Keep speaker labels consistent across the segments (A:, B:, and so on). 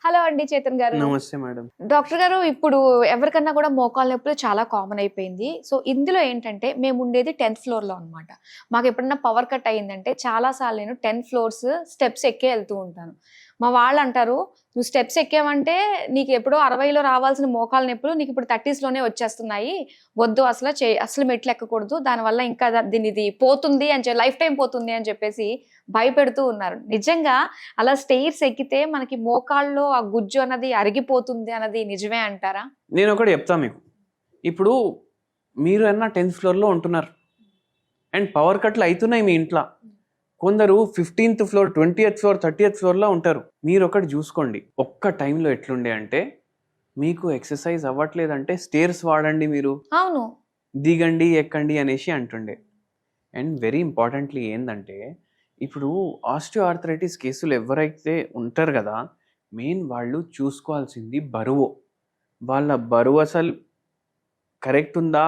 A: Hello అండి చేతన్ గారు.
B: నమస్తే మేడం.
A: డాక్టర్ గారు, ఇప్పుడు ఎవరికన్నా కూడా మోకాళ్ళ నొప్పులు చాలా కామన్ అయిపోయింది. సో, ఇందులో ఏంటంటే మేముండేది 10థ్ ఫ్లోర్‌లో అన్నమాట. మాకెప్పుడన్నా పవర్ కట్ అయిందంటే చాలా సార్లు నేను 10 ఫ్లోర్స్ స్టెప్స్ ఎక్కే ఎళ్తూ ఉంటాను. మా వాళ్ళంటారు, "నువ్వు స్టెప్స్ ఎక్కావంటే నీకెప్పుడో 60లో రావాల్సిన మోకాళ్ళ నొప్పులు నీకిప్పుడు 30స్‌లోనే వచ్చేస్తున్నాయి. వద్దు అసలు మెట్లు ఎక్కకూడదు. దానివల్ల ఇంకా దీనిది పోతుంది లైఫ్ టైమ్ పోతుంది" అని చెప్పేసి భయపెడుతూ ఉన్నారు. నిజంగా అలా స్టెయిర్స్ ఎక్కితే మనకి మోకాళ్ళలో ఆ గుజ్జు అన్నది అరిగిపోతుంది అన్నది నిజమే అంటారా?
B: నేను ఒకటి చెప్తా మీకు. ఇప్పుడు మీరు 10th ఫ్లోర్‌లో ఉంటున్నారు. అండ్ పవర్ కట్లు అయితున్నాయి మీ ఇంట్లో. కొందరు 15th floor, 20th floor, 30th ఫ్లోర్‌లో ఉంటారు. మీరు ఒకటి చూసుకోండి. ఒక్క టైంలో ఎట్లుండే అంటే మీకు ఎక్సర్సైజ్ అవ్వట్లేదంటే స్టేర్స్ వాడండి మీరు.
A: అవును.
B: దిగండి, ఎక్కండి అనేసి అంటుండే. అండ్ వెరీ ఇంపార్టెంట్‌లీ ఏందంటే ఇప్పుడు ఆస్టియోఆర్థరైటిస్ కేసులు ఎవరైతే ఉంటారు కదా, మెయిన్ వాళ్ళు చూసుకోవాల్సింది బరువు. వాళ్ళ బరువు అసలు కరెక్ట్ ఉందా?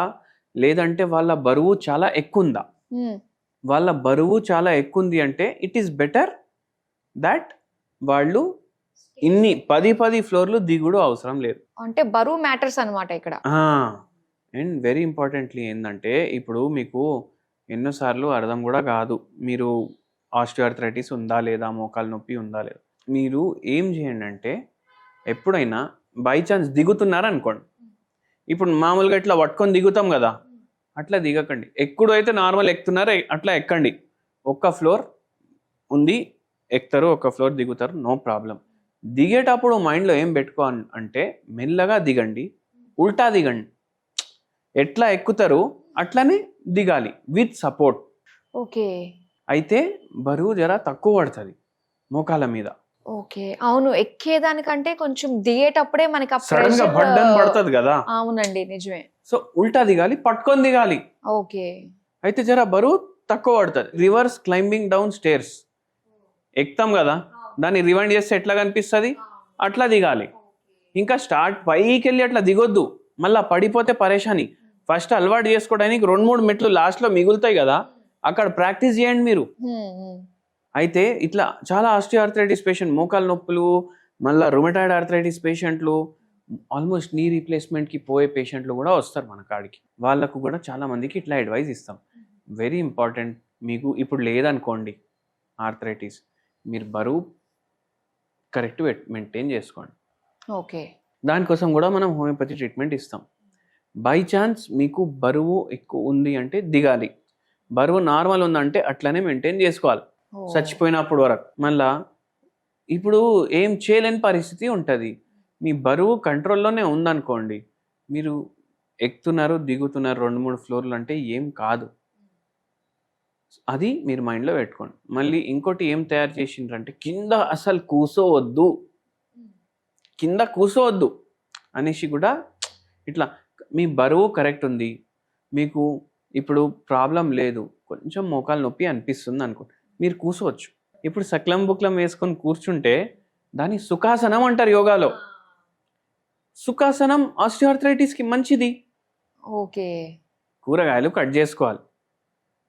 B: లేదంటే వాళ్ళ బరువు చాలా ఎక్కువుందా? వాళ్ళ బరువు చాలా ఎక్కువుంది అంటే ఇట్ ఈస్ బెటర్ దట్ వాళ్ళు ఇన్ని 10 ఫ్లోర్లు దిగుడు అవసరం లేదు.
A: అంటే బరువు మ్యాటర్స్ అన్నమాట ఇక్కడ.
B: అండ్ వెరీ ఇంపార్టెంట్‌లీ ఏందంటే ఇప్పుడు మీకు ఎన్నోసార్లు అర్థం కూడా కాదు. మీరు ఆస్టియోఆర్థరైటిస్ ఉందా లేదా, మోకాలు నొప్పి ఉందా లేదా. మీరు ఏం చేయండి అంటే ఎప్పుడైనా బై ఛాన్స్ దిగుతున్నారనుకోండి, ఇప్పుడు మామూలుగా ఇట్లా పట్టుకొని దిగుతాం కదా, అట్లా దిగకండి. ఎక్కుడు అయితే నార్మల్ ఎక్కుతున్నారో అట్లా ఎక్కండి. ఒక్క ఫ్లోర్ ఉంది ఎక్కుతారు, ఒక్క ఫ్లోర్ దిగుతారు, నో ప్రాబ్లం. దిగేటప్పుడు మైండ్లో ఏం పెట్టుకో అంటే మెల్లగా దిగండి, ఉల్టా దిగండి. ఎట్లా ఎక్కుతారు అట్లనే దిగాలి విత్ సపోర్ట్.
A: ఓకే.
B: అయితే బరువు జర తక్కువ పడుతుంది మోకాల మీద.
A: ఓకే. అవును. ఎక్కేదానికంటే కొంచెం దిగేటప్పుడే మనకి ఆ
B: సడన్ గా బర్డన్ పడుతుంది కదా.
A: అవునండి, నిజమే.
B: సో ఉల్టా దిగాలి, పట్టుకొని దిగాలి.
A: ఓకే.
B: అయితే జర బరువు తక్కువ పడుతుంది. రివర్స్ క్లైంబింగ్ డౌన్ స్టేర్స్ ఎక్కుతాం కదా, దాన్ని రివైండ్ చేస్తే ఎట్లా కనిపిస్తుంది అట్లా దిగాలి. ఇంకా స్టార్ట్ పైకి వెళ్ళి అట్లా దిగొద్దు, మళ్ళీ పడిపోతే పరేషాని. ఫస్ట్ అలవాటు చేసుకోవడానికి 2-3 మెట్లు లాస్ట్లో మిగులుతాయి కదా, అక్కడ ప్రాక్టీస్ చేయండి మీరు. అయితే ఇట్లా చాలా ఆస్టియోఆర్థరైటిస్ పేషెంట్, మోకాలు నొప్పులు, మళ్ళీ రుమటాయిడ్ ఆర్థరైటిస్ పేషెంట్లు, ఆల్మోస్ట్ నీ రీప్లేస్మెంట్కి పోయే పేషెంట్లు కూడా వస్తారు మన కాడికి. వాళ్ళకు కూడా చాలా మందికి ఇట్లా అడ్వైజ్ ఇస్తాం. Very important. మీకు ఇప్పుడు లేదనుకోండి ఆర్థరైటిస్, మీరు బరువు కరెక్ట్ మెయింటైన్ చేసుకోండి.
A: ఓకే.
B: దానికోసం కూడా మనం హోమియోపతి ట్రీట్మెంట్ ఇస్తాం. బై ఛాన్స్ మీకు బరువు ఎక్కువ ఉంది అంటే దిగాలి, బరువు నార్మల్ ఉందంటే అట్లనే మెయింటైన్ చేసుకోవాలి చచ్చిపోయినప్పుడు వరకు. మళ్ళా ఇప్పుడు ఏం చేయలేని పరిస్థితి ఉంటుంది. మీ బరువు కంట్రోల్లోనే ఉందనుకోండి, మీరు ఎక్కుతున్నారు దిగుతున్నారు 2-3 ఫ్లోర్లు అంటే ఏం కాదు. అది మీరు మైండ్లో పెట్టుకోండి. మళ్ళీ ఇంకోటి ఏం తయారు చేసిండ్రంటే కింద అసలు కూసోవద్దు అనేసి కూడా ఇట్లా మీ బరువు కరెక్ట్ ఉంది, మీకు ఇప్పుడు ప్రాబ్లం లేదు, కొంచెం మోకాలు నొప్పి అనిపిస్తుంది అనుకో, మీరు కూర్చోవచ్చు. ఇప్పుడు సక్లం బుక్లం వేసుకొని కూర్చుంటే దాన్ని సుఖాసనం అంటారు యోగాలో. సుఖాసనం ఆస్టియోఆర్థరైటిస్కి మంచిది.
A: ఓకే.
B: కూరగాయలు కట్ చేసుకోవాలి.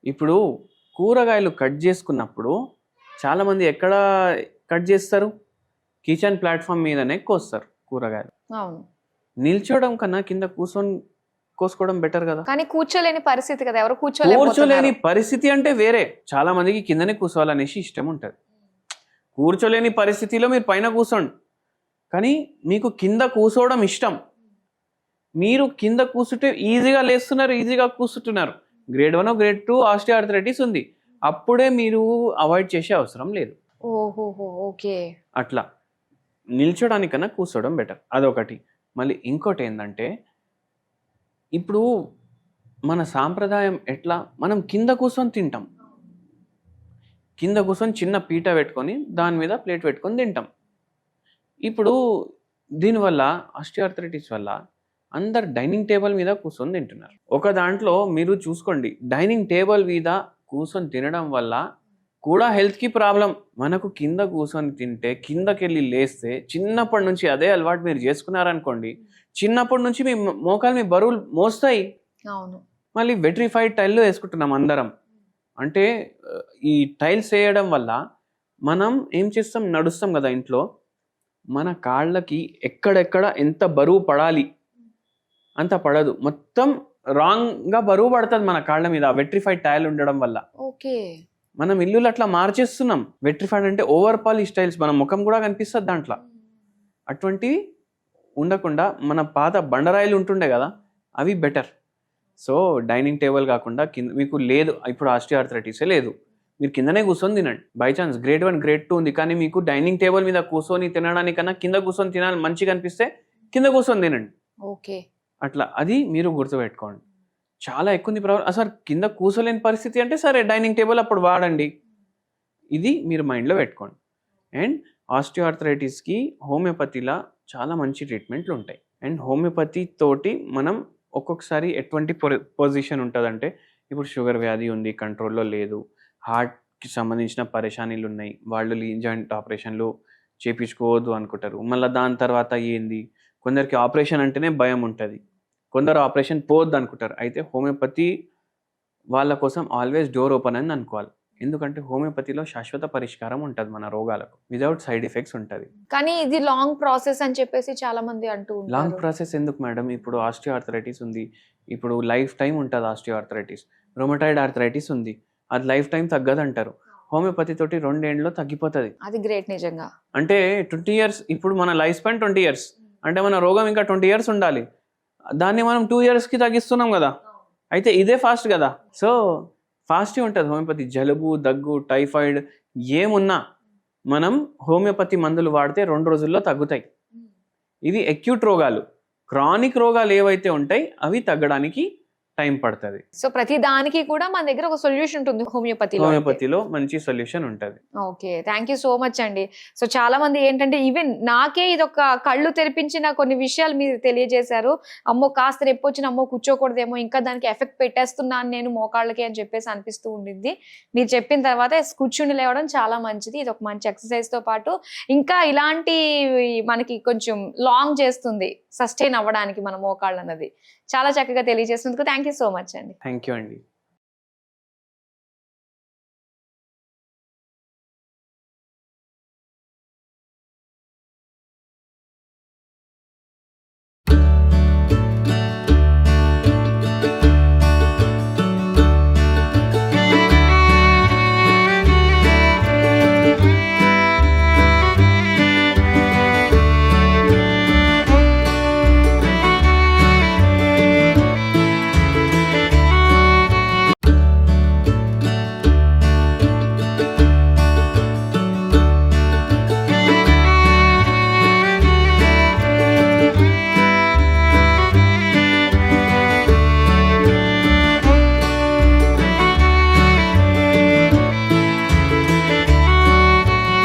B: ఇప్పుడు కూరగాయలు కట్ చేసుకున్నప్పుడు చాలామంది ఎక్కడ కట్ చేస్తారు, కిచెన్ ప్లాట్ఫామ్ మీదనే కోస్తారు కూరగాయలు.
A: అవును.
B: నిల్చోవడం కన్నా కింద కూర్చొని కోసుకోవడం బెటర్ కదా.
A: కానీ కూర్చోలేని పరిస్థితి కదా, ఎవరు
B: కూర్చోలేని పరిస్థితి అంటే వేరే. చాలా మందికి కిందనే కూర్చోవాలనేసి ఇష్టం ఉంటుంది. కూర్చోలేని పరిస్థితిలో మీరు పైన కూర్చోండి, కానీ మీకు కింద కూర్చోవడం ఇష్టం. మీరు కింద కూర్చుంటే ఈజీగా లేస్తున్నారు, ఈజీగా కూర్చుంటున్నారు. గ్రేడ్ 1 గ్రేడ్ 2 ఆస్టియోఆర్థరైటిస్ ఉంది, అప్పుడే మీరు అవాయిడ్ చేసే అవసరం లేదు.
A: ఓహోహో. ఓకే.
B: అట్లా నిల్చోడానికన్నా కూర్చోవడం బెటర్, అదొకటి. మళ్ళీ ఇంకోటి ఏంటంటే ఇప్పుడు మన సాంప్రదాయం ఎట్లా, మనం కింద కూర్చొని తింటాం. కింద కూర్చొని చిన్న పీట పెట్టుకొని దాని మీద ప్లేట్ పెట్టుకొని తింటాం. ఇప్పుడు దీనివల్ల ఆస్టియోఆర్థరైటిస్ వల్ల అందరు డైనింగ్ టేబుల్ మీద కూర్చొని తింటున్నారు. ఒక దాంట్లో మీరు చూసుకోండి, డైనింగ్ టేబుల్ మీద కూర్చొని తినడం వల్ల కూడా హెల్త్కి ప్రాబ్లం. మనకు కింద కూర్చొని తింటే కిందకెళ్ళి లేస్తే, చిన్నప్పటి నుంచి అదే అలవాటు మీరు చేసుకున్నారనుకోండి, చిన్నప్పటి నుంచి మీ మోకాలు మీ బరువులు మోస్తాయి.
A: అవును.
B: మళ్ళీ వెట్రిఫైడ్ టైల్లో వేసుకుంటున్నాం అందరం. అంటే ఈ టైల్స్ వేయడం వల్ల మనం ఏం చేస్తాం, నడుస్తాం కదా ఇంట్లో, మన కాళ్ళకి ఎక్కడెక్కడ ఎంత బరువు పడాలి అంత పడదు, మొత్తం రాంగ్గా బరువు పడుతుంది మన కాళ్ళ మీద వెట్రిఫైడ్ టైల్ ఉండడం వల్ల.
A: ఓకే.
B: మనం ఇల్లులు అట్లా మార్చేస్తున్నాం. వెట్రిఫైడ్ అంటే ఓవర్ పాలిష్ టైల్స్, మన ముఖం కూడా కనిపిస్తుంది దాంట్లో. అటువంటివి ఉండకుండా మన పాత బండరాయిలు ఉంటుండే కదా, అవి బెటర్. సో డైనింగ్ టేబుల్ కాకుండా కింద మీకు లేదు, ఇప్పుడు ఆస్టియోఆర్థరైటిసే లేదు, మీరు కిందనే కూర్చొని తినండి. బై ఛాన్స్ గ్రేడ్ 1 గ్రేడ్ 2 ఉంది, కానీ మీకు డైనింగ్ టేబుల్ మీద కూర్చొని తినడానికన్నా కింద కూర్చొని తినాలి మంచిగా అనిపిస్తే కింద కూర్చొని తినండి.
A: ఓకే.
B: అట్లా అది మీరు గుర్తుపెట్టుకోండి. చాలా ఎక్కువ ఉంది ప్రాబ్లం, అసలు కింద కూర్చోలేని పరిస్థితి అంటే సరే డైనింగ్ టేబుల్ అప్పుడు వాడండి. ఇది మీరు మైండ్లో పెట్టుకోండి. అండ్ ఆస్టియోఆర్థరైటిస్కి హోమియోపతిలా చాలా మంచి ట్రీట్మెంట్లు ఉంటాయి. అండ్ హోమియోపతి తోటి మనం ఒక్కొక్కసారి ఎటువంటి పొజిషన్ ఉంటుందంటే, ఇప్పుడు షుగర్ వ్యాధి ఉంది, కంట్రోల్లో లేదు, హార్ట్కి సంబంధించిన పరేషానీలు ఉన్నాయి, వాళ్ళు లీన్ జాయింట్ ఆపరేషన్లు చేయించుకోవద్దు అనుకుంటారు. మళ్ళీ దాని తర్వాత ఏంది, కొందరికి ఆపరేషన్ అంటేనే భయం ఉంటుంది, కొందరు ఆపరేషన్ పోవద్దు అనుకుంటారు. అయితే హోమియోపతి వాళ్ళ కోసం ఆల్వేస్ డోర్ ఓపెన్ అని అనుకోవాలి. ఎందుకంటే హోమియోపతిలో శాశ్వత పరిష్కారం ఉంటుంది మన రోగాలకు, వితౌట్ సైడ్ ఎఫెక్ట్స్ ఉంటుంది.
A: కానీ ఇది లాంగ్ ప్రాసెస్ అని చెప్పేసి చాలా మంది అంటూ ఉంటారు.
B: లాంగ్ ప్రాసెస్ ఎందుకు మేడం? ఇప్పుడు ఆస్టియోఆర్థరైటిస్ ఉంది, ఇప్పుడు లైఫ్ టైం ఉంటుంది ఆస్టియోఆర్థరైటిస్. రొమటాయిడ్ ఆర్థరైటిస్ ఉంది, అది లైఫ్ టైం తగ్గదంటారు. హోమియోపతి తోటి 2 ఏళ్ళలో తగ్గిపోతుంది.
A: అది గ్రేట్ నిజంగా.
B: అంటే 20 years, ఇప్పుడు మన లైఫ్ స్పాన్ 20 years, అంటే మన రోగం ఇంకా 20 years ఉండాలి, దాన్ని మనం 2 yearsకి తగ్గిస్తున్నాం కదా. అయితే ఇదే ఫాస్ట్ కదా. సో ఫాస్ట్గా ఉంటుంది హోమియోపతి. జలుబు, దగ్గు, టైఫాయిడ్ ఏమున్నా మనం హోమియోపతి మందులు వాడితే 2 రోజుల్లో తగ్గుతాయి. ఇవి అక్యూట్ రోగాలు. క్రానిక్ రోగాలు ఏవైతే ఉంటాయి అవి తగ్గడానికి టైం పడుతుంది.
A: సో ప్రతి దానికి కూడా మన దగ్గర ఒక సొల్యూషన్ ఉంటుంది
B: హోమియోపతిలో మంచి సొల్యూషన్ ఉంటుంది.
A: Okay, thank you so much అండి. సో చాలా మంది ఏంటంటే ఈవెన్ నాకే ఇది ఒక కళ్ళు తెరిపించిన కొన్ని విషయాలు మీరు తెలియజేశారు. అమ్మో కాస్త రేపు వచ్చిన అమ్మో కూర్చోకూడదేమో, ఇంకా దానికి ఎఫెక్ట్ పెట్టేస్తున్నాను నేను మోకాళ్ళకి అని చెప్పేసి అనిపిస్తూ ఉండింది. మీరు చెప్పిన తర్వాత కూర్చుని లేవడం చాలా మంచిది. ఇది ఒక మంచి ఎక్సర్సైజ్ తో పాటు ఇంకా ఇలాంటి మనకి కొంచెం లాంగ్ చేస్తుంది సస్టైన్ అవ్వడానికి మన మోకాళ్ళు అన్నది. చాలా చక్కగా తెలియజేసినందుకు థ్యాంక్ యూ సో మచ్ అండి.
B: థ్యాంక్ యూ అండి.